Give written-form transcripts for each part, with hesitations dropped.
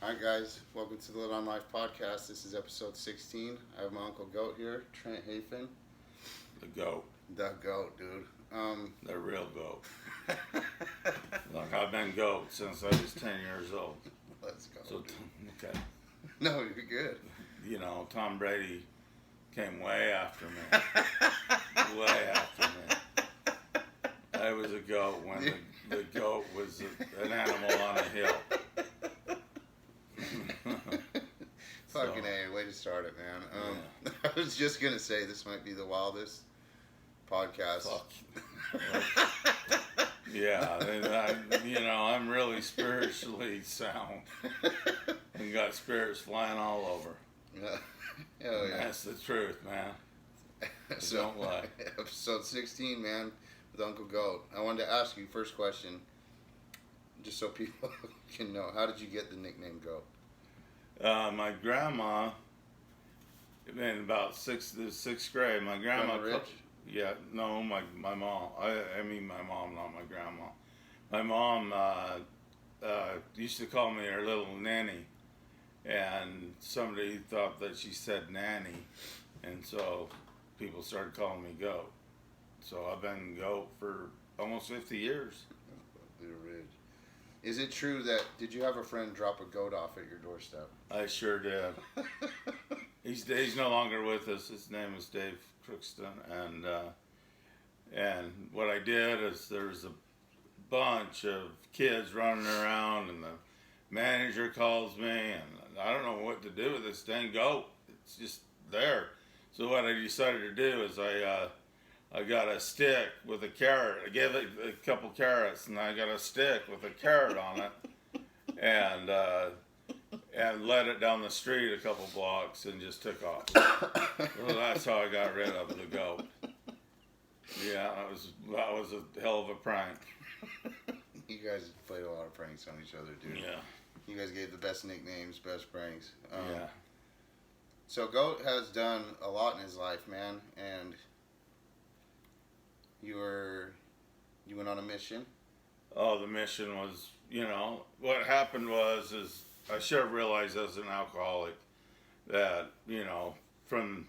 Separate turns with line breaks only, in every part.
Alright guys, welcome to the Live on Life podcast. This is episode 16. I have my Uncle Goat here, Trent Hafen.
The goat.
The Goat, dude.
The real goat. Look, I've been goat since I was 10 years old.
Let's go.
So, okay.
No, you're good.
You know, Tom Brady came way after me. Way after me. I was a goat when the goat was an animal on a hill.
Fucking A, way to start it, man.
Yeah.
I was just gonna say this might be the wildest podcast.
Fuck. Yeah, I'm really spiritually sound. And got spirits flying all over.
Yeah. Hell yeah.
That's the truth, man.
So,
don't lie.
Episode 16, man, with Uncle Goat. I wanted to ask you, first question, just so people can know, how did you get the nickname Goat?
My grandma, in about the sixth grade, my grandma.
Rich?
Yeah, no, my mom. I mean my mom, not my grandma. My mom used to call me her little nanny, and somebody thought that she said nanny, and so people started calling me Goat. So I've been Goat for almost 50 years.
Little Ridge. Is it true that, did you have a friend drop a goat off at your doorstep?
I sure did. He's no longer with us. His name is Dave Crookston, and what I did is there's a bunch of kids running around, and the manager calls me, and I don't know what to do with this dang goat. It's just there. So what I decided to do is I got a stick with a carrot. I gave it a couple carrots, and I got a stick with a carrot on it, and led it down the street a couple blocks and just took off. Well, that's how I got rid of the goat. Yeah, that was a hell of a prank.
You guys played a lot of pranks on each other, dude.
Yeah.
You guys gave the best nicknames, best pranks.
Yeah.
So Goat has done a lot in his life, man, and you went on a mission.
Oh, the mission was, what happened is I should have realized as an alcoholic that, from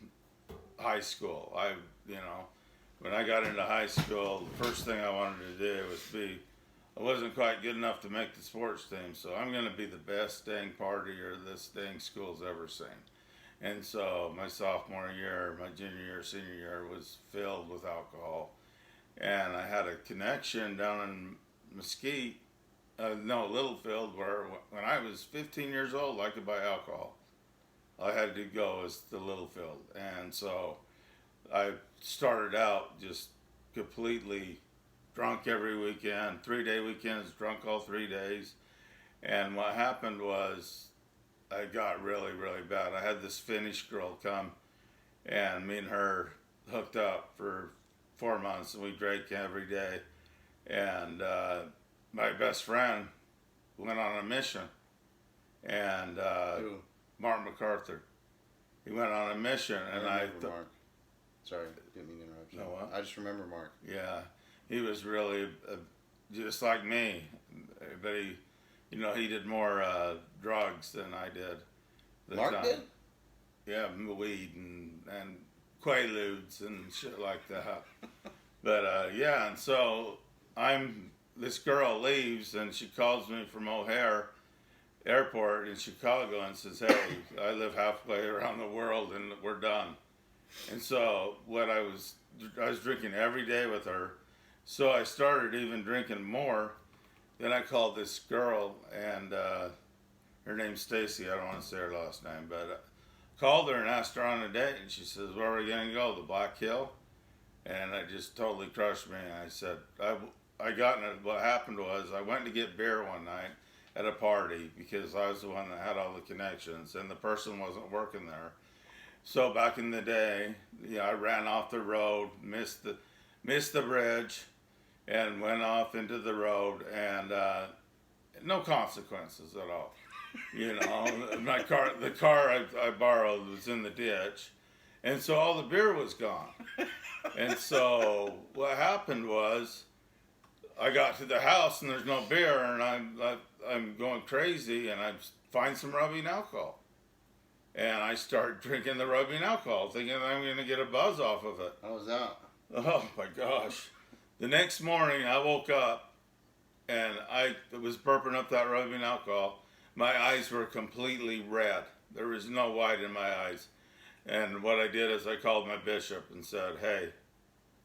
high school, when I got into high school, the first thing I wanted to do I wasn't quite good enough to make the sports team, so I'm going to be the best dang partier this dang school's ever seen. And so my sophomore year, my junior year, senior year was filled with alcohol. And I had a connection down in Mesquite, Littlefield, where when I was 15 years old, I could buy alcohol. I had to go as the Littlefield. And so I started out just completely drunk every weekend, 3-day weekends, drunk all 3 days. And what happened was I got really, really bad. I had this Finnish girl come, and me and her hooked up for 4 months, and we drank every day. And my best friend went on a mission, and Mark MacArthur. He went on a mission, and
Mark. Sorry, didn't mean to interrupt you.
No, what?
I just remember Mark.
Yeah, he was really just like me, but he did more drugs than I did.
Mark did?
Yeah, weed and Quaaludes and shit like that. But and so this girl leaves, and she calls me from O'Hare Airport in Chicago and says, "Hey, I live halfway around the world, and we're done." And so I was drinking every day with her. So I started even drinking more. Then I called this girl, and her name's Stacy. I don't want to say her last name, but I called her and asked her on a date, and she says, "Where are we going to go? The Black Hill?" And it just totally crushed me. And I said, what happened was I went to get beer one night at a party because I was the one that had all the connections, and the person wasn't working there. So back in the day, I ran off the road, missed the bridge, and went off into the road, and no consequences at all. The car I borrowed was in the ditch, and so all the beer was gone. And so what happened was I got to the house and there's no beer, and I'm going crazy, and I'm find some rubbing alcohol. And I start drinking the rubbing alcohol, thinking I'm going to get a buzz off of it.
How was that?
Oh my gosh. The next morning I woke up and I was burping up that rubbing alcohol. My eyes were completely red. There was no white in my eyes. And what I did is I called my bishop and said, hey,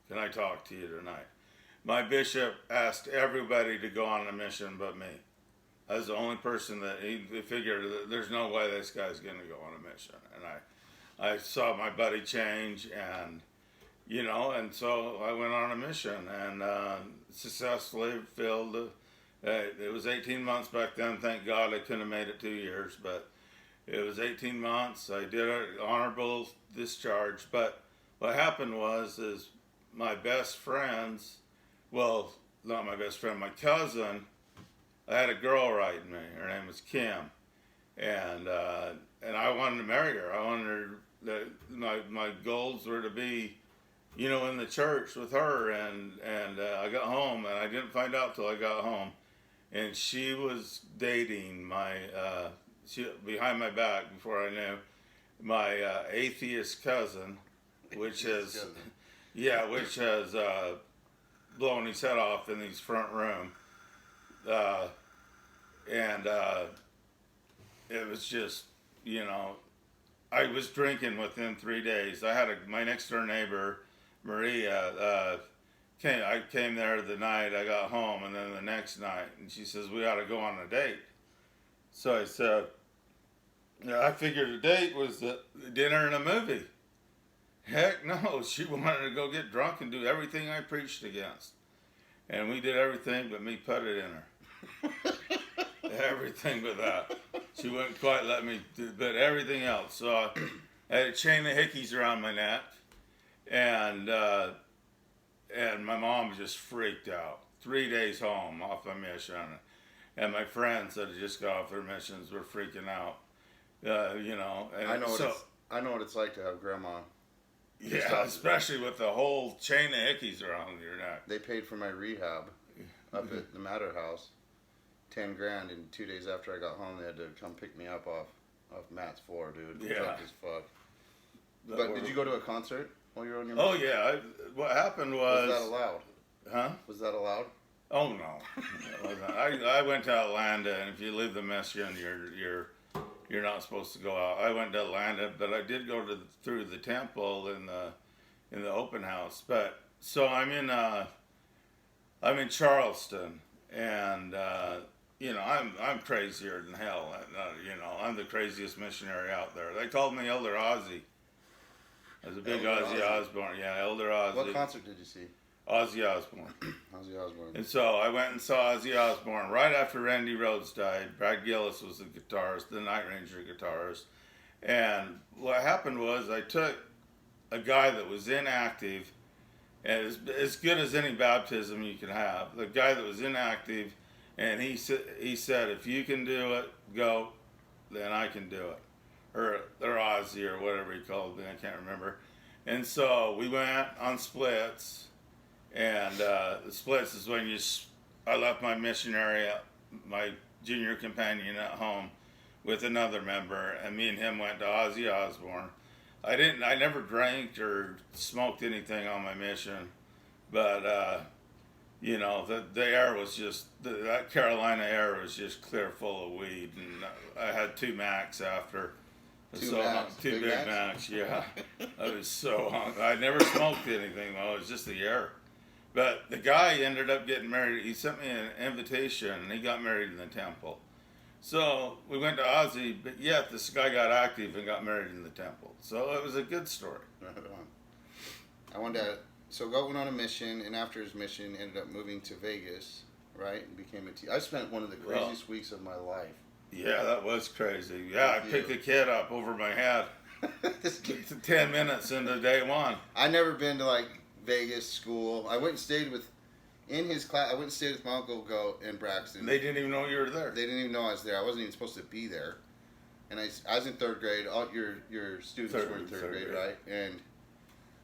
can I talk to you tonight? My bishop asked everybody to go on a mission but me. I was the only person that he figured that there's no way this guy's going to go on a mission. And I saw my buddy change, and and so I went on a mission and successfully filled. It was 18 months back then. Thank God I couldn't have made it 2 years, but it was 18 months. I did an honorable discharge. But what happened is my best friends, well, not my best friend, my cousin, I had a girl writing me. Her name was Kim, and I wanted to marry her. I wanted her. My goals were to be, in the church with her. And I got home, and I didn't find out till I got home, and she was dating she behind my back before I knew my atheist cousin, which has blown his head off in his front room. It was just, I was drinking within 3 days. I had my next door neighbor, Maria, I came there the night I got home, and then the next night, and she says, we ought to go on a date. So I said, I figured a date was a dinner and a movie. Heck no, she wanted to go get drunk and do everything I preached against. And we did everything but me put it in her. Everything but that. She wouldn't quite let me do, but everything else. So I had a chain of hickeys around my neck, and my mom just freaked out. 3 days home off my mission, and my friends that had just got off their missions were freaking out. And
I know what it's like to have grandma.
Yeah, especially with the whole chain of hickeys around your neck.
They paid for my rehab up at the Matter House, $10,000, and 2 days after I got home, they had to come pick me up off Matt's floor, dude.
Yeah.
Drunk as fuck. But did you go to a concert while you were on your
Oh
mission?
yeah. What happened was.
Was that allowed?
Huh?
Was that allowed?
Oh no. It wasn't. I went to Atlanta, and if you leave the mission, you're not supposed to go out. I went to Atlanta, but I did go through the temple in the open house. But so I'm in Charleston, and I'm crazier than hell. I'm the craziest missionary out there. They called me Elder Ozzy. I was a big Ozzy Osbourne. Yeah, Elder Ozzy.
What concert did you see?
Ozzy Osbourne.
Ozzy Osbourne.
And so I went and saw Ozzy Osbourne right after Randy Rhoads died. Brad Gillis was the guitarist, the Night Ranger guitarist. And what happened was I took a guy that was inactive, and as good as any baptism you can have, the guy that was inactive, and he said, if you can do it, go, then I can do it. Or Ozzy or whatever he called me, I can't remember. And so we went on splits. And the splits is when I left my missionary, my junior companion at home with another member, and me and him went to Ozzy Osbourne. I never drank or smoked anything on my mission, but the air was just, that Carolina air was just clear full of weed, and I had 2 Macs after. Two big Macs, yeah. I was so hungry. I never smoked anything though, it was just the air. But the guy ended up getting married. He sent me an invitation, and he got married in the temple. So we went to Ozzy, but yet this guy got active and got married in the temple. So it was a good story.
I wanted to. So God went on a mission, and after his mission, ended up moving to Vegas, right? And became I spent one of the craziest weeks of my life.
Yeah, that was crazy. Yeah, I picked a kid up over my head. 10 minutes into day one.
I never been to Vegas school. I went and stayed in his class. I went and stayed with my Uncle Goat and Braxton.
They didn't even know you were there.
They didn't even know I was there. I wasn't even supposed to be there. And I was in 3rd grade. All your students were in third grade, right? And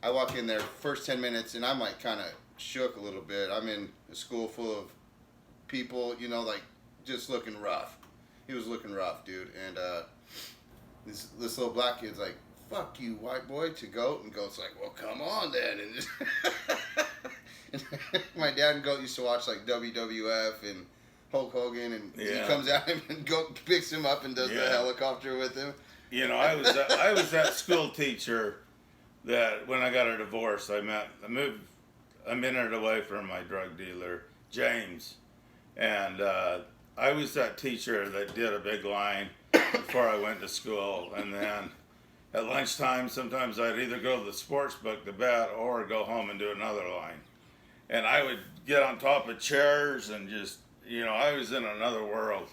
I walk in there, first 10 minutes, and I'm kind of shook a little bit. I'm in a school full of people, just looking rough. he was looking rough, dude. And this little black kid's like, "Fuck you, white boy," to Goat, and Goat's like, "Well, come on then." And, just and my dad and Goat used to watch like WWF and Hulk Hogan, and he comes at him and Goat picks him up and does the helicopter with him.
You know, I was that school teacher that when I got a divorce, I moved a minute away from my drug dealer, James, and I was that teacher that did a big line before I went to school, and then at lunchtime, sometimes I'd either go to the sports book to bet or go home and do another line. And I would get on top of chairs and just, you know, I was in another world.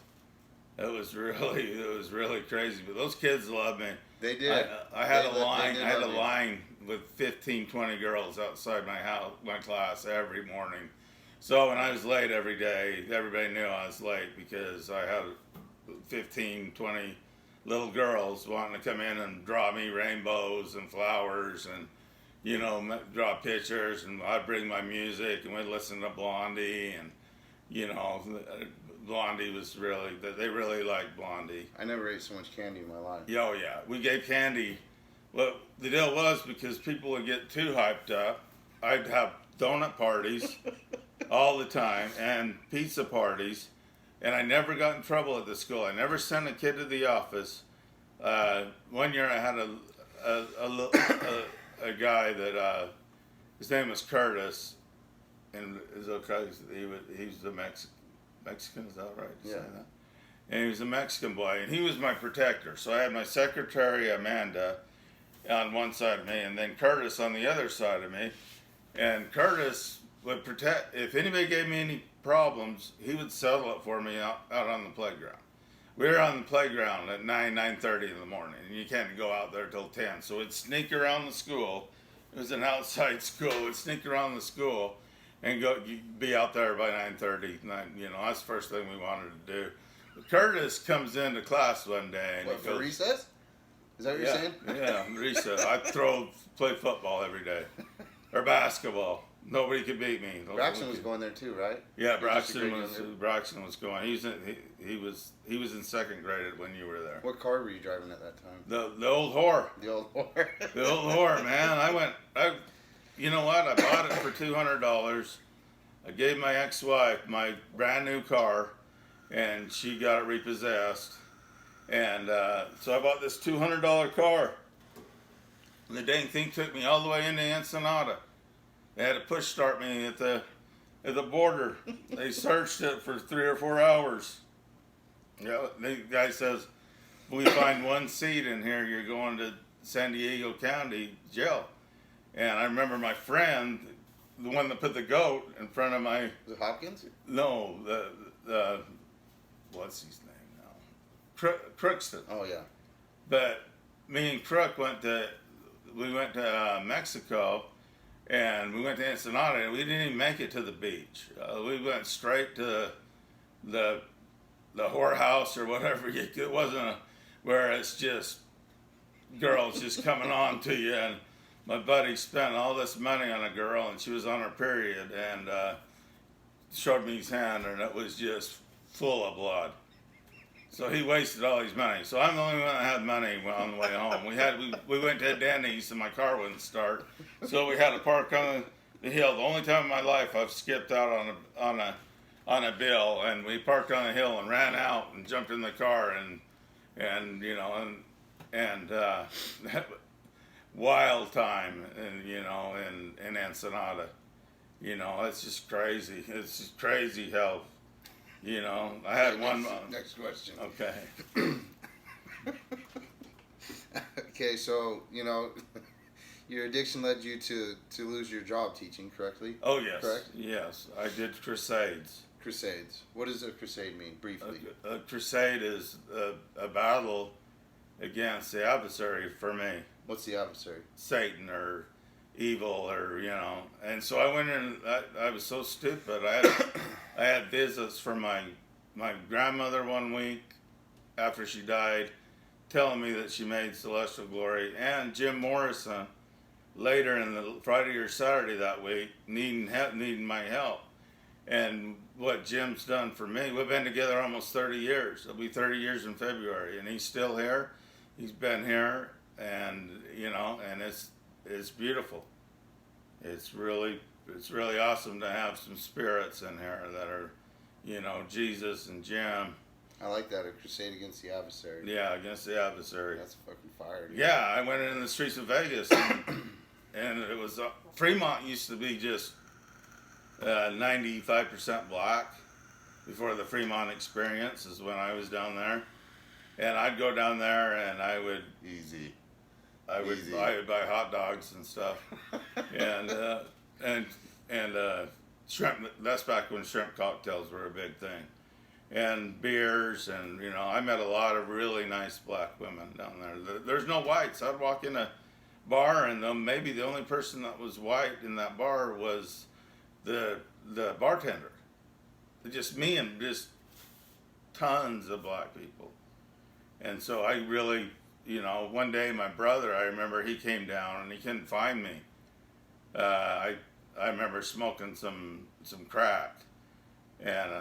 It was really crazy. But those kids loved me.
They did.
I had a line with 15, 20 girls outside my house, my class every morning. So when I was late every day, everybody knew I was late because I had 15, 20 little girls wanting to come in and draw me rainbows and flowers and, you know, draw pictures, and I'd bring my music and we'd listen to Blondie, and, you know, Blondie was really, they really liked Blondie.
I never ate so much candy in my life.
Oh yeah, we gave candy. Well, the deal was, because people would get too hyped up, I'd have donut parties all the time and pizza parties, and I never got in trouble at the school. I never sent a kid to the office. One year I had a guy that his name was Curtis, and it was okay. He was the Mexican, is that right?
Yeah.
Say that? And he was a Mexican boy, and he was my protector. So I had my secretary Amanda on one side of me, and then Curtis on the other side of me. And Curtis would protect, if anybody gave me any problems, he would settle it for me out on the playground. We were on the playground at 9:30 in the morning, and you can't go out there till 10. So we'd sneak around the school. It was an outside school. We'd sneak around the school and be out there by 9:30. You know, that's the first thing we wanted to do. But Curtis comes into class one day. And
what, for recess? Is that what you're saying?
Yeah, recess. I play football every day, or basketball. Nobody could beat me.
Braxton was going there too, right?
Yeah, Braxton was going. He was in second grade when you were there.
What car were you driving at that time?
The old whore.
The old whore.
The old whore, man. You know what? I bought it for $200. I gave my ex-wife my brand new car, and she got it repossessed. And so I bought this $200 car. And the dang thing took me all the way into Ensenada. They had to push start me at the border. They searched it for 3 or 4 hours. Yeah, the guy says, if we find one seat in here, you're going to San Diego County jail. And I remember my friend, the one that put the goat in front of my...
Was it Hopkins?
No, the what's his name now? Crookston.
Oh, yeah.
But me and Crook went to Mexico, and we went to Ensenada, and we didn't even make it to the beach. We went straight to the whorehouse or whatever. It wasn't where it's just girls just coming on to you. And my buddy spent all this money on a girl, and she was on her period, and showed me his hand, and it was just full of blood. So he wasted all his money. So I'm the only one that had money on the way home. We went to Denny's, and my car wouldn't start, so we had to park on the hill. The only time in my life I've skipped out on a bill, and we parked on the hill and ran out and jumped in the car, and you know, and wild time, and you know, in Ensenada. You know, it's just crazy. It's just crazy how, you know, I had
Next question.
Okay.
Okay, so, you know, your addiction led you to lose your job teaching, correctly?
Oh, yes.
Correct?
Yes. I did crusades.
Crusades. What does a crusade mean, briefly?
A crusade is a battle against the adversary for me.
What's the adversary?
Satan or evil, or, you know. And so I went in, I was so stupid. I had visits from my grandmother one week after she died, telling me that she made celestial glory, and Jim Morrison later in the Friday or Saturday that week needing my help. And what Jim's done for me. We've been together almost 30 years. It'll be 30 years in February, and he's still here. He's been here, and and it's beautiful. It's really awesome to have some spirits in here that are, Jesus and Jim.
I like that, a crusade against the adversary.
Yeah, against the adversary.
That's fucking fire. Dude.
Yeah, I went in the streets of Vegas, and it was Fremont used to be just 95% black before the Fremont experience is when I was down there, and I'd go down there and I would I would buy hot dogs and stuff, and shrimp. That's back when shrimp cocktails were a big thing, and beers, and I met a lot of really nice black women down there. There's no whites. I'd walk in a bar, and maybe the only person that was white in that bar was the bartender. Just me and just tons of black people, and so I really. One day my brother, I remember he came down and he couldn't find me. I remember smoking some crack, and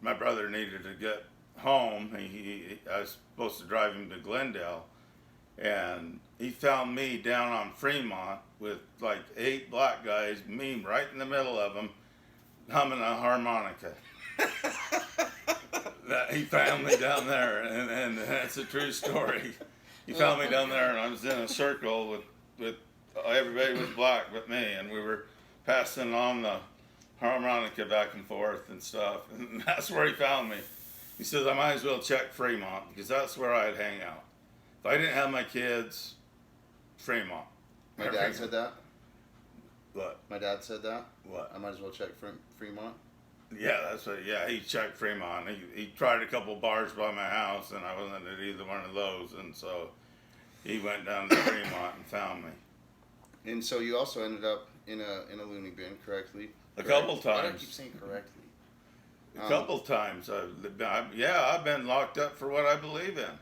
my brother needed to get home. I was supposed to drive him to Glendale, and he found me down on Fremont with like 8 black guys, me right in the middle of them, humming a harmonica. He found me down there, and that's a true story. He found me down there, and I was in a circle with everybody was black but me, and we were passing on the harmonica back and forth and stuff, and that's where he found me. He says, I might as well check Fremont, because that's where I'd hang out. If I didn't have my kids, Fremont.
My dad said that?
What?
My dad said that?
What?
I might as well check Fremont?
Yeah, that's what. Yeah, he checked Fremont. He tried a couple bars by my house, and I wasn't at either one of those, and so he went down to Fremont and found me.
And so you also ended up in a loony bin, correctly?
A couple times.
Why do I keep saying correctly?
A couple times. I've been locked up for what I believe in.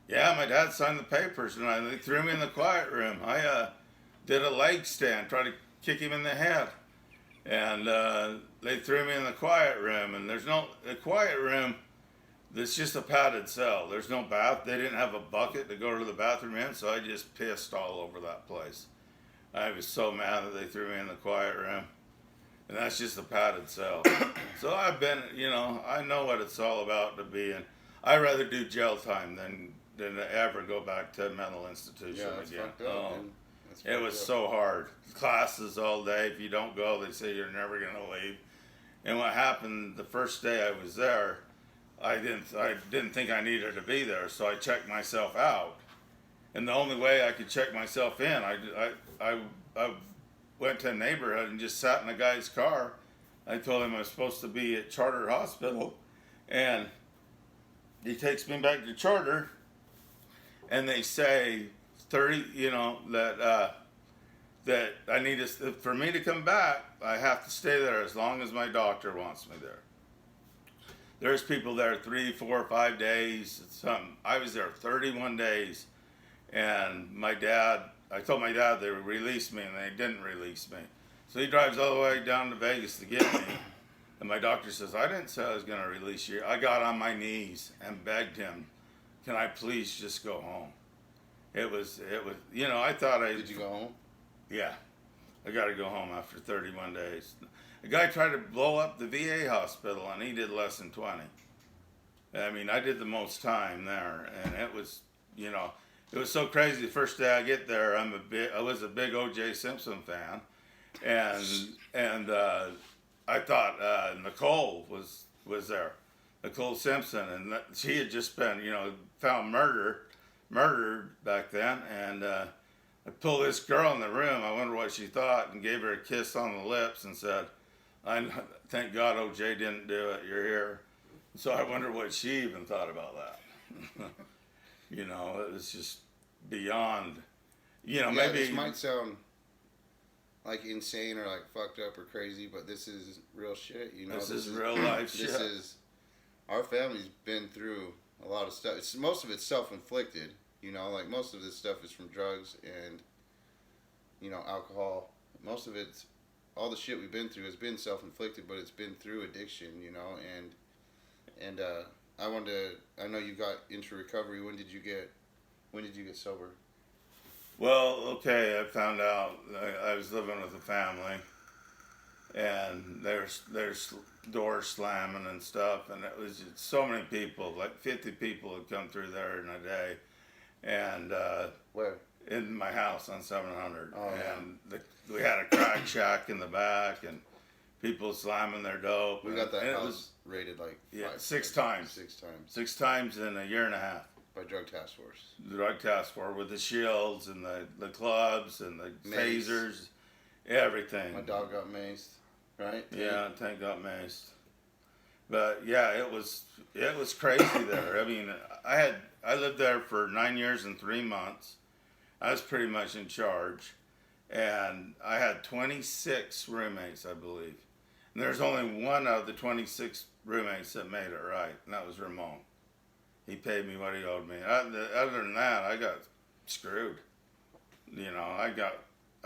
Yeah, my dad signed the papers, and they threw me in the quiet room. I did a leg stand, tried to kick him in the head, and they threw me in the quiet room, and the quiet room, it's just a padded cell. There's no bath. They didn't have a bucket to go to the bathroom in, so I just pissed all over that place. I was so mad that they threw me in the quiet room, and that's just a padded cell. So I've been, I know what it's all about to be in. I'd rather do jail time than ever go back to a mental institution again.
Fucked up, man.
It was so hard. Classes all day. If you don't go, they say you're never going to leave. And what happened the first day I was there, I didn't think I needed to be there, so I checked myself out. And the only way I could check myself in, I went to a neighborhood and just sat in a guy's car. I told him I was supposed to be at Charter Hospital, and he takes me back to Charter, and they say 30, that I need to, for me to come back, I have to stay there as long as my doctor wants me there. There's people there 3, 4, 5 days. I was there 31 days, and I told my dad they would release me, and they didn't release me. So he drives all the way down to Vegas to get me, and my doctor says, I didn't say I was going to release you. I got on my knees and begged him, can I please just go home? It was, I thought
Did you go home?
Yeah, I got to go home after 31 days. A guy tried to blow up the VA hospital, and he did less than 20. I mean, I did the most time there, and it was, it was so crazy. The first day I get there, I was a big O.J. Simpson fan, and I thought Nicole was there, Nicole Simpson, and she had just been, found murdered back then, and I pulled this girl in the room. I wonder what she thought, and gave her a kiss on the lips and said, thank God OJ didn't do it. You're here. So I wonder what she even thought about that. It was just beyond, maybe.
This might sound like insane or like fucked up or crazy, but this is real shit.
This is real life shit.
Our family's been through a lot of stuff. Most of it's self-inflicted. Like most of this stuff is from drugs and, alcohol. Most of it's all the shit we've been through has been self-inflicted, but it's been through addiction, and I wanted to. I know you got into recovery. When did you get sober?
Well, okay, I found out I was living with a family, and there's doors slamming and stuff, and it was just so many people, like 50 people had come through there in a day, and
Where?
in my house on 700,
Oh, yeah.
and we had a crack shack in the back, and people slamming their dope.
We got that
and
house
it was,
raided like
yeah,
five,
6 times.
6 times
Six times in a year and a half.
by drug task force.
The drug task force with the shields and the clubs and the
Mace.
tasers, everything.
My dog got maced, right?
Yeah, Tank got maced. But yeah, it was crazy there. I mean, I lived there for 9 years and 3 months. I was pretty much in charge, and I had 26 roommates, I believe. And there's only one of the 26 roommates that made it right, and that was Ramon. He paid me what he owed me. Other than that, I got screwed. You know, I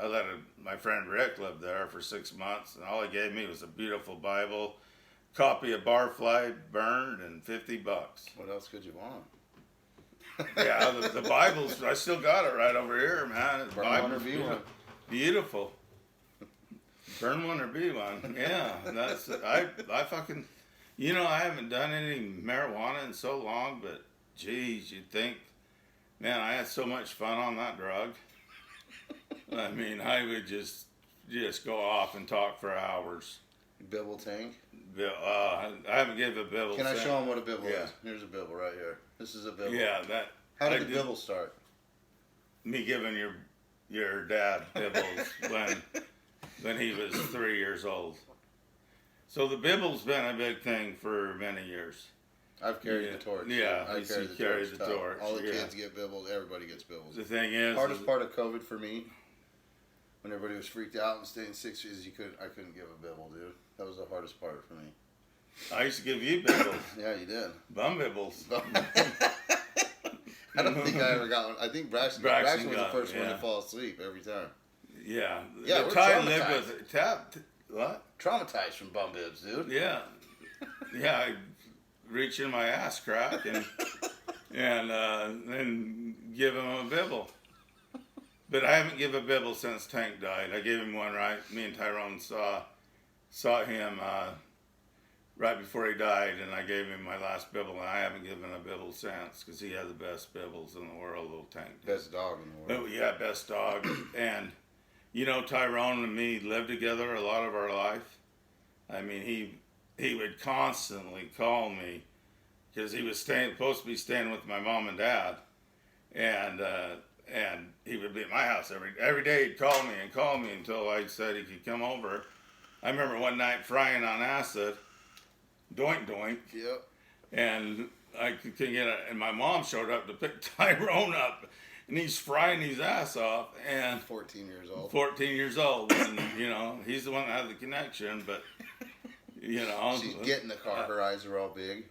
let my friend Rick live there for 6 months, and all he gave me was a beautiful Bible, copy of Barfly burned, and $50.
What else could you want?
Yeah, the Bibles, I still got it right over here, man.
Burn one or be one.
Beautiful. Burn one or be one. Yeah, that's it. I fucking, I haven't done any marijuana in so long, but geez, you'd think, man, I had so much fun on that drug. I mean, I would just go off and talk for hours.
Bibble tank?
I haven't given a bibble.
Can I show them what a bibble
Yeah.
is? Here's a bibble right here. This is a bibble.
Yeah, that.
How did the bibble start?
Me giving your dad bibbles when he was 3 years old. So the bibble's been a big thing for many years.
I've carried the torch.
Yeah,
I
carried the torch.
All the kids get bibbles. Everybody gets bibbles.
The thing is,
Hardest part of COVID for me, when everybody was freaked out and staying 6 years, I couldn't give a bibble, dude. That was the hardest part for me.
I used to give you bibbles.
Yeah, you did.
Bum bibbles.
I don't think I ever got one. I think Braxton was the first one to fall asleep every time.
Yeah.
Yeah, we're
Ty
traumatized.
lived with what?
Traumatized from bum bibs, dude.
Yeah. Yeah, I reach in my ass crack and then give him a bibble. But I haven't given a bibble since Tank died. I gave him one right. Me and Tyrone saw him right before he died, and I gave him my last bibble, and I haven't given a bibble since because he had the best bibbles in the world, little Tank.
Best dog in the world.
Oh, yeah, best dog. And, Tyrone and me lived together a lot of our life. I mean, he would constantly call me because he was supposed to be staying with my mom and dad, and he would be at my house every day. He'd call me until I said he could come over. I remember one night frying on acid, doink doink.
Yep.
And I could get it, and my mom showed up to pick Tyrone up, and he's frying his ass off, and
14 years old.
14 years old, and he's the one that had the connection, but
She's getting the car. Her eyes are all big,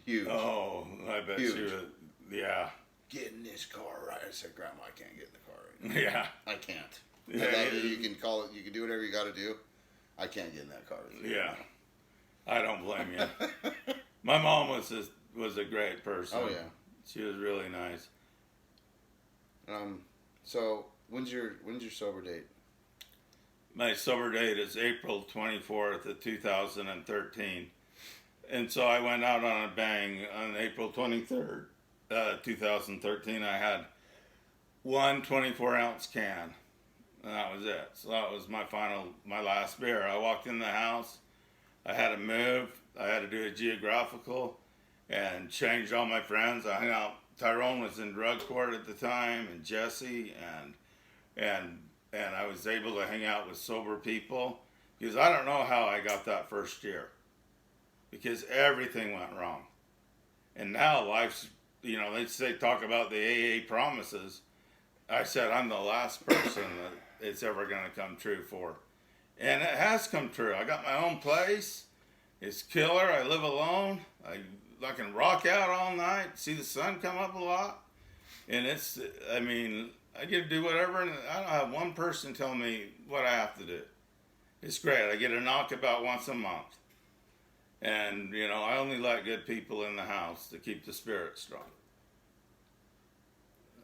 huge.
Oh, I bet
Huge.
she would. Yeah.
Get in this car right. I said, Grandma, I can't get in the car right now.
Yeah.
I can't.
Yeah,
I love you. You can call it. You can do whatever you got to do. I can't get in that car with you.
Yeah. I don't blame you. My mom was a great person.
Oh yeah.
She was really nice.
So when's your sober date?
My sober date is April 24th of 2013. And so I went out on a bang on April 23rd, 2013. I had one 24-ounce can, and that was it. So that was my last beer. I walked in the house. I had to move. I had to do a geographical and changed all my friends. I hung out. Tyrone was in drug court at the time, and Jesse, and I was able to hang out with sober people because I don't know how I got that first year because everything went wrong. And now life's, they talk about the AA promises. I said, I'm the last person that it's ever going to come true for. And it has come true. I got my own place. It's killer. I live alone. I can rock out all night, see the sun come up a lot. And I get to do whatever, and I don't have one person tell me what I have to do. It's great. I get a knock about once a month. And, you know, I only let good people in the house to keep the spirit strong.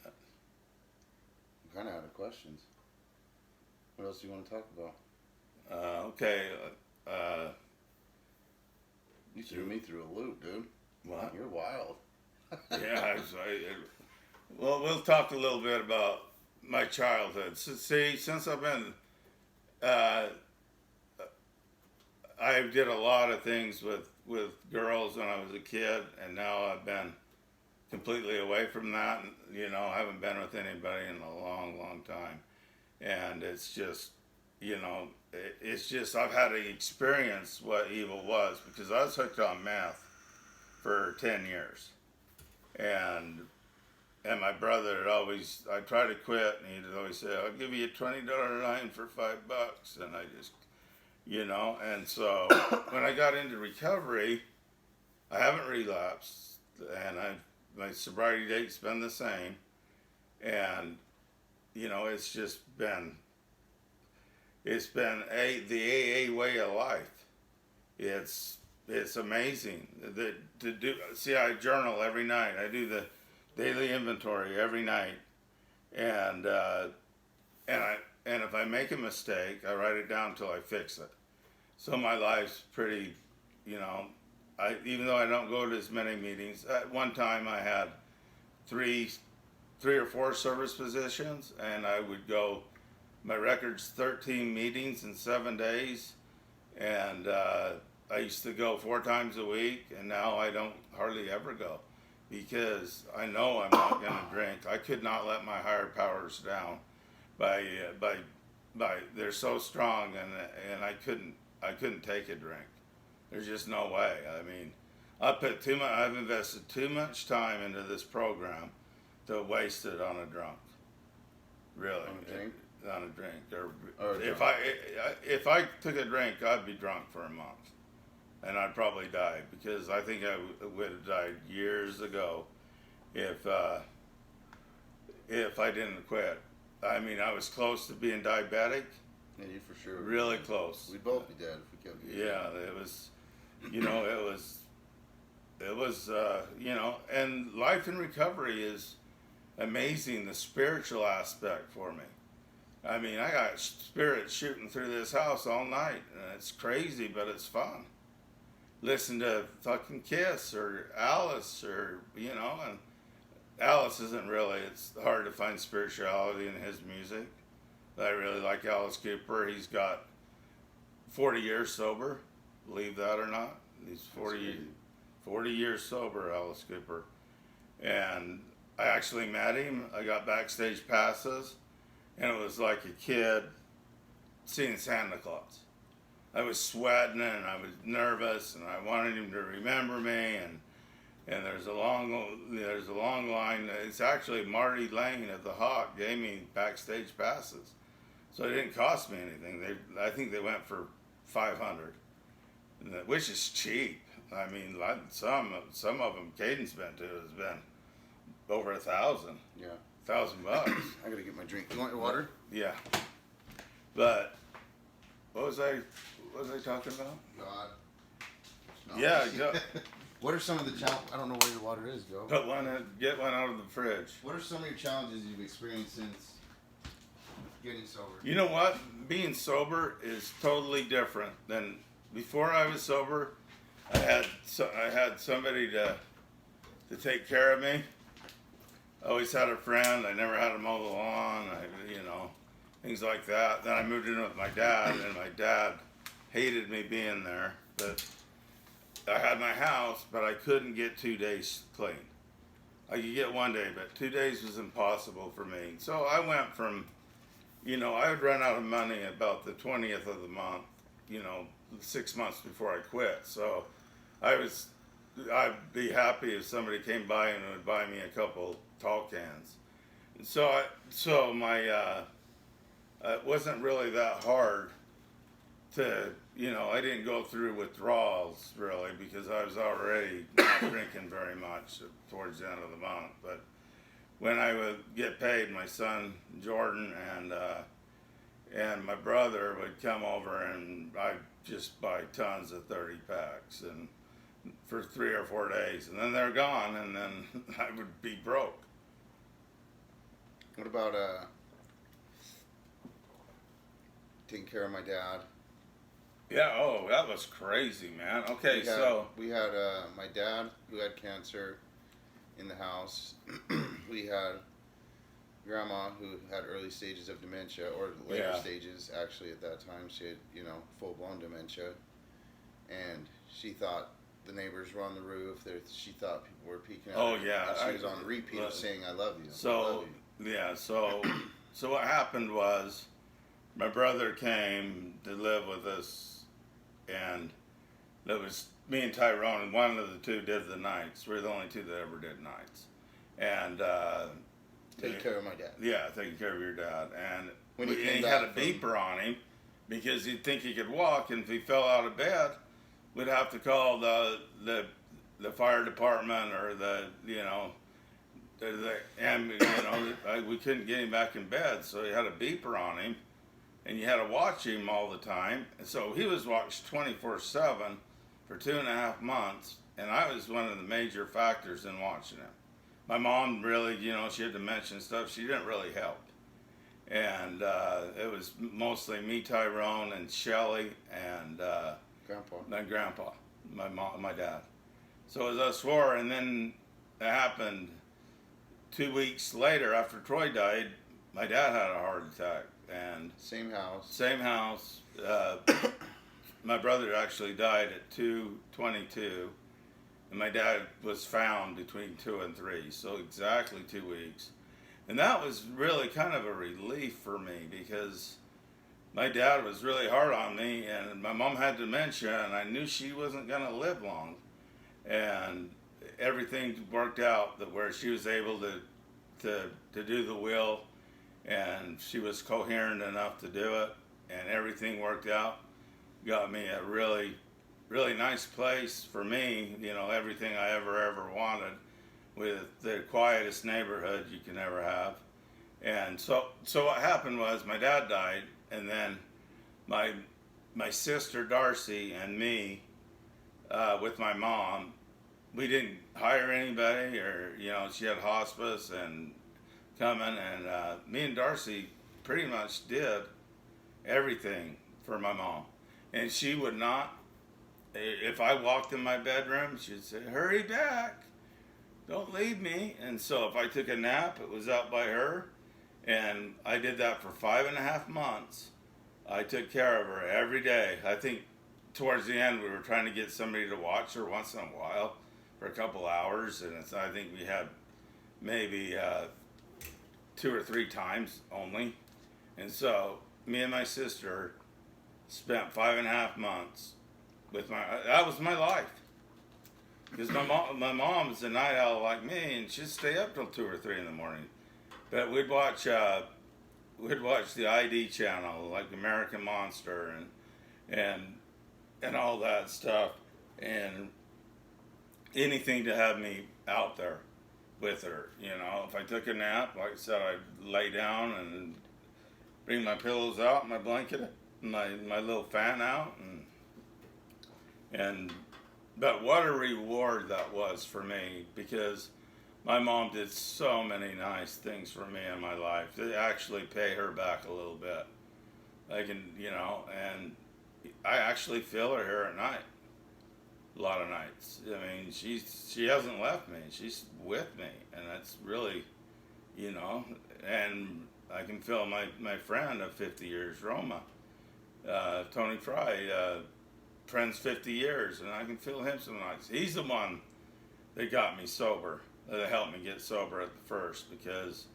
I'm kind of out of questions. What else do you want to talk about?
Okay.
You threw me through a loop, dude.
What?
You're wild.
Yeah. Well, we'll talk a little bit about my childhood. So, see, since I've been, I did a lot of things with girls when I was a kid, and now I've been completely away from that. You know, I haven't been with anybody in a long, long time. And it's just, you know, it's just, I've had to experience what evil was, because I was hooked on meth for 10 years. And my brother had always, I tried to quit, and he'd always say, I'll give you a $20 line for $5. And I just, you know, and so when I got into recovery, I haven't relapsed, and my sobriety date's been the same. And, you know, it's just been, the AA way of life. It's amazing to do. See, I journal every night. I do the daily inventory every night, and if I make a mistake, I write it down until I fix it. So my life's pretty, you know, even though I don't go to as many meetings. At one time, I had three or four service positions, and I would go. My record's 13 meetings in 7 days, and I used to go 4 times a week, and now I don't hardly ever go, because I know I'm not going to drink. I could not let my higher powers down by they're so strong, and I couldn't take a drink. There's just no way. I mean, I've invested too much time into this program to waste it on a drunk. Really.
On a drink?
On a drink.
Or
if I took a drink, I'd be drunk for a month. And I'd probably die, because I think I would have died years ago if I didn't quit. I mean, I was close to being diabetic.
Yeah, you for sure.
Really close.
We'd both be dead if we kept getting
Yeah, it was, you know, it was, you know, and life in recovery is amazing, the spiritual aspect for me. I mean, I got spirits shooting through this house all night, and it's crazy, but it's fun. Listen to fucking Kiss or Alice, or, you know, and Alice isn't really, it's hard to find spirituality in his music. I really like Alice Cooper. He's got 40 years sober, believe that or not. He's 40 years sober, Alice Cooper. And I actually met him. I got backstage passes, and it was like a kid seeing Santa Claus. I was sweating, and I was nervous, and I wanted him to remember me, and there's a long line. It's actually Marty Lane at the Hawk gave me backstage passes, so it didn't cost me anything. I think they went for $500, which is cheap. I mean, some of them Caden's been to has been over 1,000.
Yeah.
$1,000.
I gotta get my drink. You want your water?
Yeah. But what was I talking about?
God. No.
Yeah.
What are some of the challenges? I don't know where your water is, Joe.
Get one out of the fridge.
What are some of your challenges you've experienced since getting sober?
You know what? Being sober is totally different than before I was sober. I had somebody to take care of me. I always had a friend. I never had to mow the lawn. You know, things like that. Then I moved in with my dad, and my dad hated me being there. But I had my house, but I couldn't get 2 days clean. I could get 1 day, but 2 days was impossible for me. So I went from, you know, I would run out of money about the 20th of the month, you know, 6 months before I quit. So I'd be happy if somebody came by and would buy me a couple tall cans. And so my, it wasn't really that hard to, you know, I didn't go through withdrawals really, because I was already not drinking very much towards the end of the month. But when I would get paid, my son Jordan and my brother would come over and I'd just buy tons of 30 packs and for 3 or 4 days, and then they're gone, and then I would be broke.
What about taking care of my dad?
Yeah, oh, that was crazy, man. Okay,
we had my dad who had cancer in the house. We had grandma who had early stages of dementia, or later stages actually at that time. She had, full-blown dementia. And she thought the neighbors were on the roof. She thought people were peeking at her.
Oh, yeah.
And she was on repeat of saying, I love you.
So,
I love you.
yeah, so what happened was my brother came to live with us, and it was me and Tyrone, and one of the two did the nights. We're the only two that ever did nights. And
taking care of my dad.
Yeah, taking care of your dad. And
when
he had a beeper on him because he'd think he could walk, and if he fell out of bed, we'd have to call the fire department or the ambulance. We couldn't get him back in bed, so he had a beeper on him, and you had to watch him all the time. And so he was watched 24/7 for 2.5 months, and I was one of the major factors in watching him. My mom really, she had dementia and stuff. She didn't really help. And it was mostly me, Tyrone, and Shelly, and grandpa, my dad. So it was us four, and then it happened 2 weeks later after Troy died. My dad had a heart attack, and
same
house. My brother actually died at 2:22, and my dad was found between 2 and 3, so exactly 2 weeks. And that was really kind of a relief for me, because my dad was really hard on me, and my mom had dementia, and I knew she wasn't going to live long. And everything worked out that where she was able to do the will, and she was coherent enough to do it, and everything worked out. Got me a really, really nice place for me, everything I ever wanted, with the quietest neighborhood you can ever have. And so what happened was my dad died, and then my sister Darcy and me, with my mom, we didn't hire anybody, or she had hospice and coming, and me and Darcy pretty much did everything for my mom. And she would not, if I walked in my bedroom, she'd say, hurry back, don't leave me. And so if I took a nap, it was out by her. And I did that for 5.5 months. I took care of her every day. I think towards the end, we were trying to get somebody to watch her once in a while for a couple hours. And I think we had maybe 2 or 3 times only. And so me and my sister spent 5.5 months with that was my life. Because my mom's a night owl like me, and she'd stay up till 2 or 3 in the morning. But we'd watch the ID channel, like American Monster and all that stuff, and anything to have me out there with her. If I took a nap, like I said, I'd lay down and bring my pillows out, my blanket, my little fan out, but what a reward that was for me, because my mom did so many nice things for me in my life to actually pay her back a little bit. I can, and I actually feel her here at night, a lot of nights. I mean, she hasn't left me. She's with me, and that's really, and I can feel my friend of 50 years, Roma, Tony Fry, friends 50 years, and I can feel him some nights. He's the one that got me sober, that helped me get sober at the first, because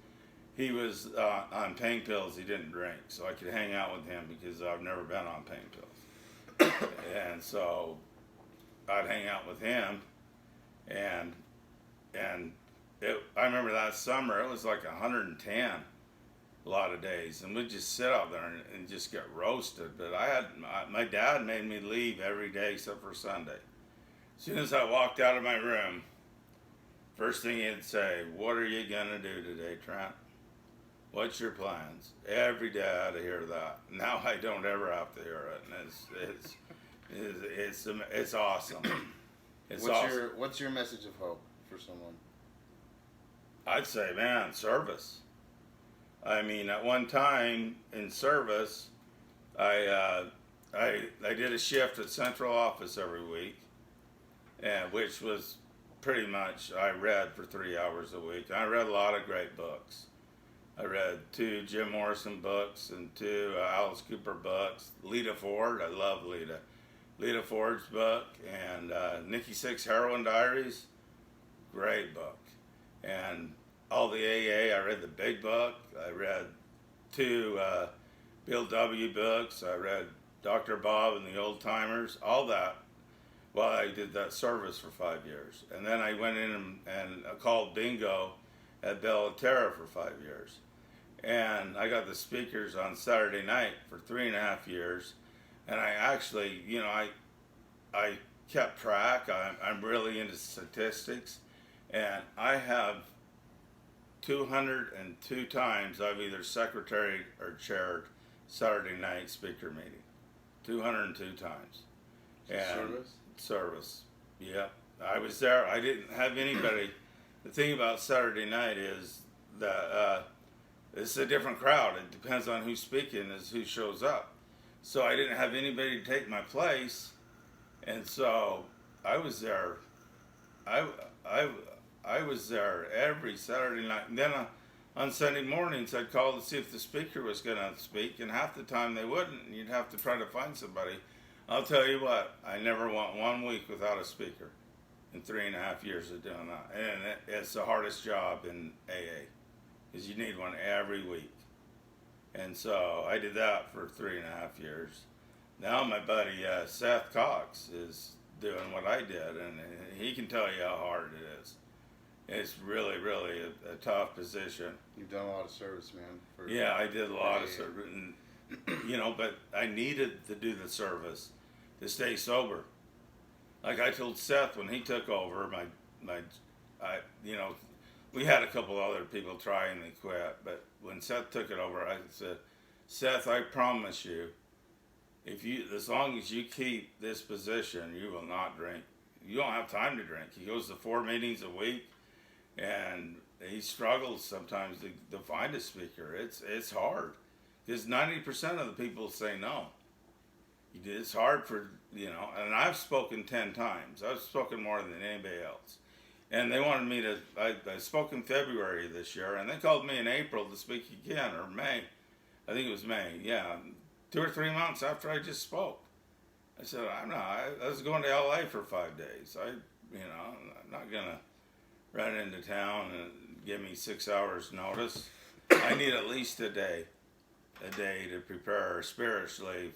he was on pain pills. He didn't drink, so I could hang out with him because I've never been on pain pills. And so I'd hang out with him, and I remember that summer, it was like 110 a lot of days, and we'd just sit out there and just get roasted. But my dad made me leave every day except for Sunday. As soon as I walked out of my room, first thing he'd say, what are you gonna do today, Trent? What's your plans? Every day I had to hear that. Now I don't ever have to hear it, and it's awesome. It's awesome.
What's your message of hope for someone?
I'd say, man, service. I mean, at one time in service, I did a shift at central office every week, and which was pretty much I read for 3 hours a week. I read a lot of great books. I read 2 Jim Morrison books and 2 Alice Cooper books. Lita Ford, I love Lita. Lita Ford's book, and Nikki Sixx Heroin Diaries, great book. And all the AA, I read the big book. I read 2 Bill W. books. I read Dr. Bob and the Old Timers, all that. Well, I did that service for 5 years. And then I went in and called bingo at Bella Terra for 5 years. And I got the speakers on Saturday night for 3.5 years. And I actually, I kept track. I'm really into statistics. And I have 202 times I've either secretary or chaired Saturday night speaker meeting. 202 times. And service. Yep. I was there. I didn't have anybody. The thing about Saturday night is that it's a different crowd. It depends on who's speaking as who shows up. So I didn't have anybody to take my place, and so I was there. I was there every Saturday night. And then on Sunday mornings, I'd call to see if the speaker was going to speak, and half the time they wouldn't, and you'd have to try to find somebody. I'll tell you what, I never went 1 week without a speaker in 3.5 years of doing that. And it's the hardest job in AA, because you need one every week. And so I did that for 3.5 years. Now my buddy Seth Cox is doing what I did, and he can tell you how hard it is. It's really, really a tough position.
You've done a lot of service, man.
Yeah, I did a lot of service, and, but I needed to do the service to stay sober. Like I told Seth when he took over, we had a couple other people try and they quit, but when Seth took it over, I said, Seth, I promise you, as long as you keep this position, you will not drink. You don't have time to drink. He goes to 4 meetings a week, and he struggles sometimes to find a speaker. It's hard, because 90% of the people say no. It's hard for, and I've spoken 10 times. I've spoken more than anybody else. And they wanted me to, I spoke in February this year, and they called me in April to speak again, or May. I think it was May, yeah. 2 or 3 months after I just spoke. I said, I was going to LA for 5 days. I'm not going to run into town and give me 6 hours notice. I need at least a day to prepare spiritually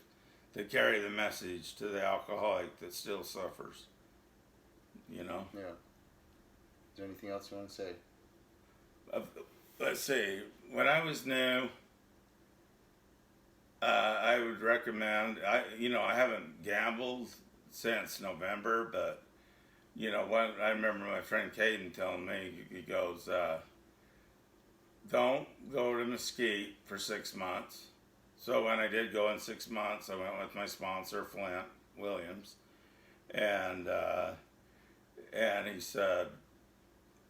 to carry the message to the alcoholic that still suffers, Yeah.
Is there anything else you want to say?
Let's see. When I was new, I would recommend. I haven't gambled since November, but I remember my friend Caden telling me, he goes, "Don't go to Mesquite for 6 months." So when I did go in 6 months, I went with my sponsor, Flint Williams, and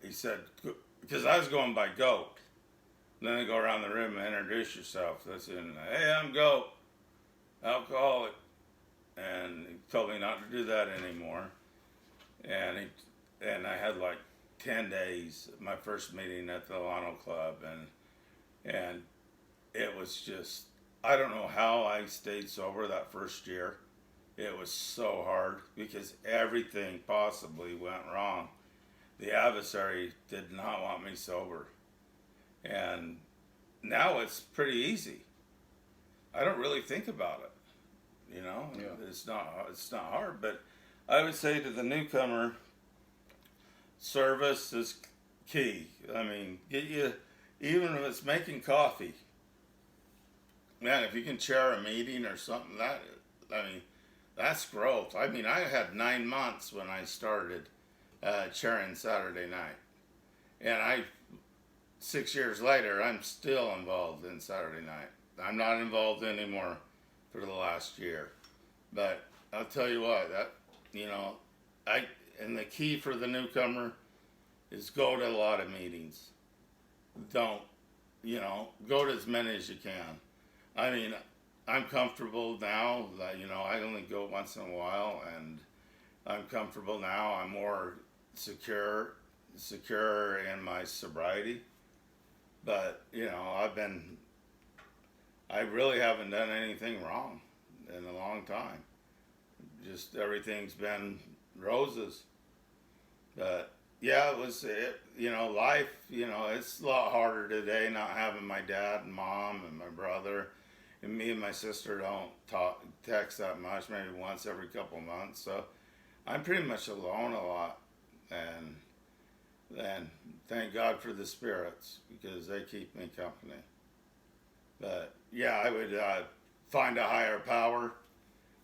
he said, because I was going by GOAT. And then they go around the room and introduce yourself. Listen, hey, I'm GOAT, alcoholic. And he told me not to do that anymore. And I had like 10 days, my first meeting at the Alano Club, and it was just, I don't know how I stayed sober that first year. It was so hard because everything possibly went wrong. The adversary did not want me sober. And now it's pretty easy. I don't really think about it,
Yeah.
It's not hard, but I would say to the newcomer, service is key. I mean, even if it's making coffee. Man, if you can chair a meeting or something, that's growth. I mean, I had 9 months when I started chairing Saturday night, and 6 years later, I'm still involved in Saturday night. I'm not involved anymore for the last year. But I'll tell you what, that, you know, and the key for the newcomer is go to a lot of meetings. Don't, go to as many as you can. I mean, I'm comfortable now that, I only go once in a while, and I'm comfortable now. I'm more secure in my sobriety. But, I really haven't done anything wrong in a long time. Just everything's been roses. But yeah, life, it's a lot harder today not having my dad and mom and my brother. And me and my sister don't text that much, maybe once every couple months. So I'm pretty much alone a lot. And then thank God for the spirits, because they keep me company. But yeah, I would find a higher power.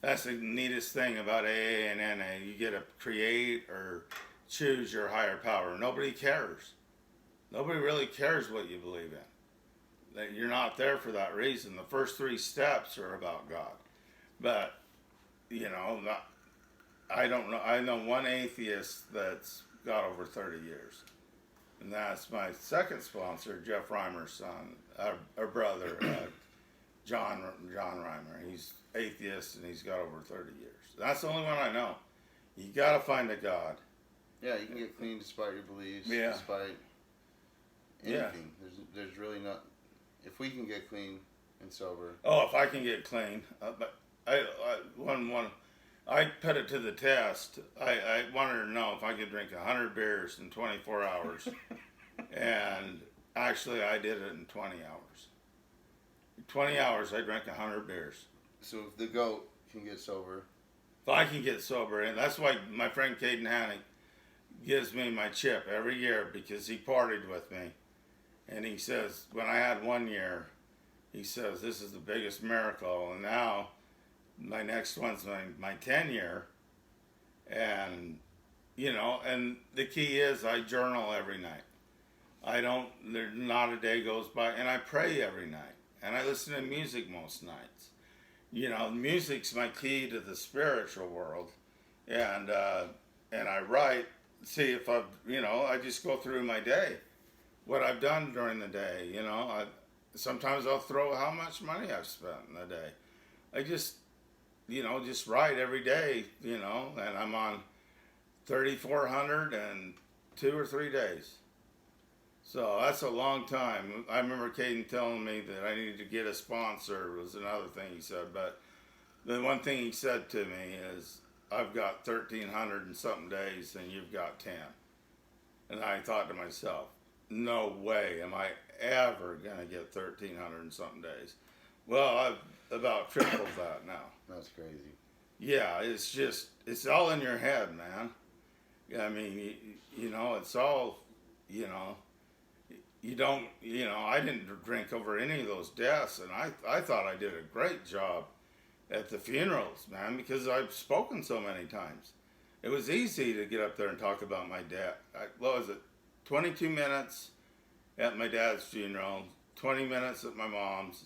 That's the neatest thing about AA and NA. You get to create or choose your higher power. Nobody cares. Nobody really cares what you believe in. That you're not there for that reason. The first 3 steps are about God. But, I don't know. I know one atheist that's got over 30 years. And that's my second sponsor, Jeff Reimer's son, our brother, John Reimer. He's atheist, and he's got over 30 years. That's the only one I know. You got to find a God.
Yeah, you can get clean despite your beliefs,
Yeah.
despite anything. There's really not. If we can get clean and sober.
Oh, if I can get clean, but I put it to the test. I wanted to know if I could drink 100 beers in 24 hours, and actually I did it in 20 hours. 20 hours, I drank 100 beers.
So if the goat can get sober.
If I can get sober, and that's why my friend Caden Hannick gives me my chip every year, because he partied with me. And he says, when I had 1 year, he says, this is the biggest miracle. And now my next one's my 10 year. And, and the key is I journal every night. There's not a day goes by, and I pray every night. And I listen to music most nights. Music's my key to the spiritual world. And I write, see if I just go through my day, what I've done during the day. Sometimes I'll throw how much money I've spent in the day. I just write every day, and I'm on 3,400 and 2 or 3 days. So that's a long time. I remember Caden telling me that I needed to get a sponsor, was another thing he said. But the one thing he said to me is, I've got 1,300 and something days, and you've got 10. And I thought to myself, no way am I ever going to get 1,300 and something days. Well, I've about tripled that now.
That's crazy.
Yeah, it's all in your head, man. I mean, it's all, you don't, I didn't drink over any of those deaths, and I thought I did a great job at the funerals, man, because I've spoken so many times. It was easy to get up there and talk about my dad. What was it, 22 minutes at my dad's funeral, 20 minutes at my mom's.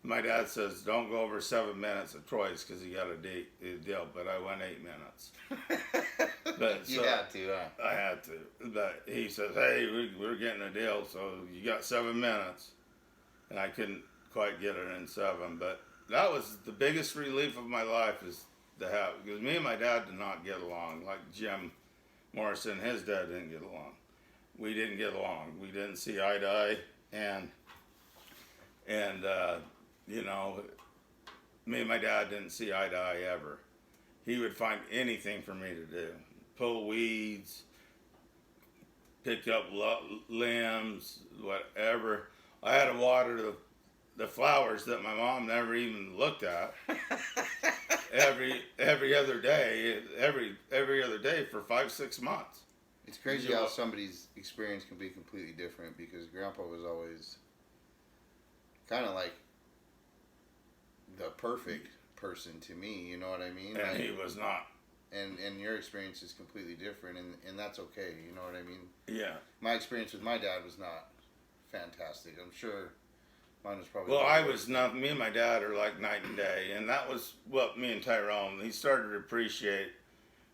My dad says, don't go over 7 minutes at Troy's because he got a deal, but I went 8 minutes. But
You had to, huh?
I had to. But he says, hey, we're getting a deal, so you got 7 minutes. And I couldn't quite get it in 7. But that was the biggest relief of my life, is to have, because me and my dad did not get along. Like Jim Morrison, his dad didn't get along. We didn't get along. We didn't see eye to eye. And me and my dad didn't see eye to eye ever. He would find anything for me to do. Pull weeds, pick up limbs, whatever. I had to water the flowers that my mom never even looked at every other day for 5-6 months.
It's crazy how somebody's experience can be completely different, because Grandpa was always kind of like the perfect person to me, you know what I mean?
And
like,
he was not.
And your experience is completely different, and that's okay, you know what I mean?
Yeah.
My experience with my dad was not fantastic. I'm sure mine was probably.
Well, I was not. Me and my dad are like night and day, and that was what me and Tyrone. He started to appreciate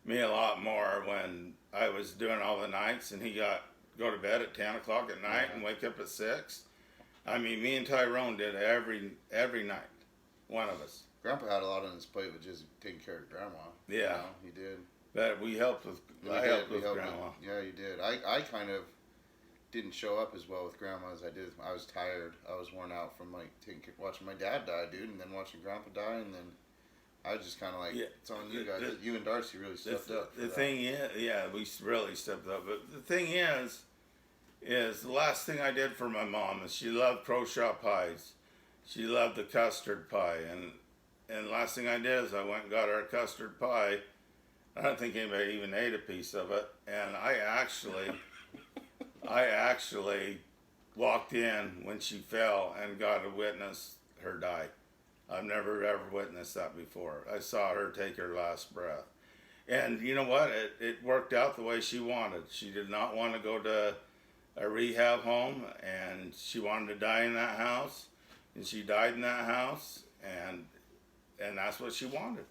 me a lot more when I was doing all the nights, and he got go to bed at 10 o'clock at night and wake up at 6. I mean, me and Tyrone did every night, one of us.
Grandpa had a lot on his plate with just taking care of Grandma.
Yeah,
you know, he did.
But we helped with. I helped with Grandma.
Yeah, you did. I kind of didn't show up as well with Grandma as I did. I was tired. I was worn out from like watching my dad die, dude, and then watching Grandpa die, and then I was just kind of like, it's on you guys. You and Darcy really stepped up.
The thing is, yeah, we really stepped up. But the thing is the last thing I did for my mom is she loved crow pies. She loved the custard pie, and the last thing I did is I went and got her a custard pie. I don't think anybody even ate a piece of it, and I actually walked in when she fell and got to witness her die. I've never ever witnessed that before. I saw her take her last breath. And you know what? It worked out the way she wanted. She did not want to go to a rehab home, and she wanted to die in that house, and she died in that house, and that's what she wanted.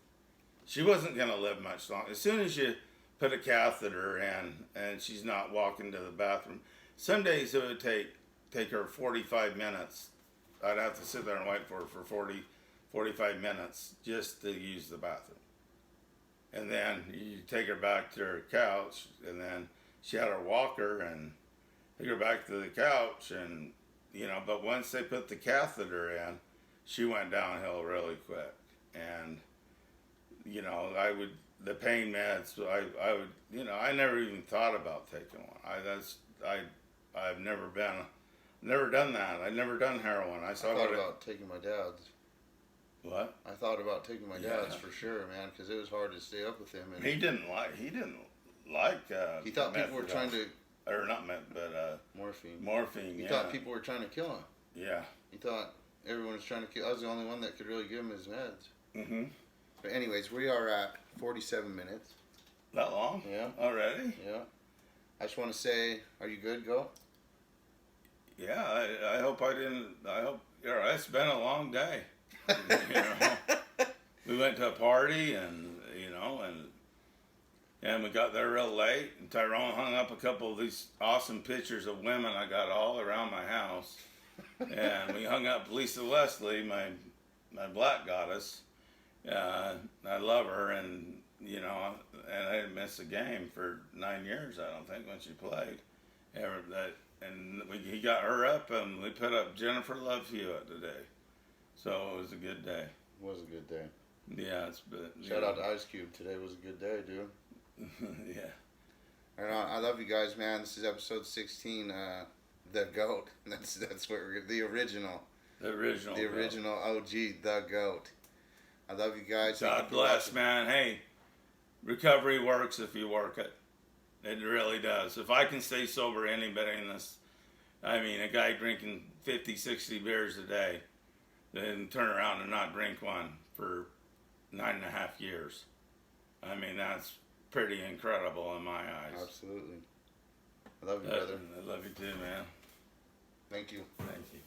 She wasn't going to live much longer. As soon as you put a catheter in and she's not walking to the bathroom, some days it would take her 45 minutes. I'd have to sit there and wait for her for 45 minutes just to use the bathroom. And then you take her back to her couch, and then she had her walker and take her back to the couch, and but once they put the catheter in, she went downhill really quick. And the pain meds, I would I never even thought about taking one. I've never done that. I've never done heroin. I
thought about taking my dad's.
What?
I thought about taking my dad's for sure, man, because it was hard to stay up with him. And
he didn't like.
He thought people were trying to.
Or not meth, but
morphine.
Morphine.
He thought people were trying to kill him.
Yeah.
He thought everyone was trying to kill. I was the only one that could really give him his meds.
Mm-hmm.
But anyways, we are at 47 minutes.
That long?
Yeah.
Already?
Yeah. I just want to say, are you good, Go?
Yeah, I hope I didn't. I hope. It's been a long day. We went to a party, and we got there real late. And Tyrone hung up a couple of these awesome pictures of women I got all around my house. And we hung up Lisa Leslie, my black goddess. I love her, and I didn't miss a game for 9 years, I don't think, when she played. He got her up, and we put up Jennifer Love Hewitt today. So it was a good day.
It was a good day.
Yeah,
Shout out to Ice Cube. Today was a good day, dude.
Yeah.
And I love you guys, man. This is episode 16. The GOAT. That's what the original.
The original
OG, the GOAT. I love you guys.
God bless, man. Hey, recovery works if you work it. It really does. If I can stay sober, anybody in this, I mean, a guy drinking 50, 60 beers a day, then turn around and not drink one for 9.5 years. I mean, that's pretty incredible in my eyes.
Absolutely. I love you, brother.
I love you too, man.
Thank you.
Thank you.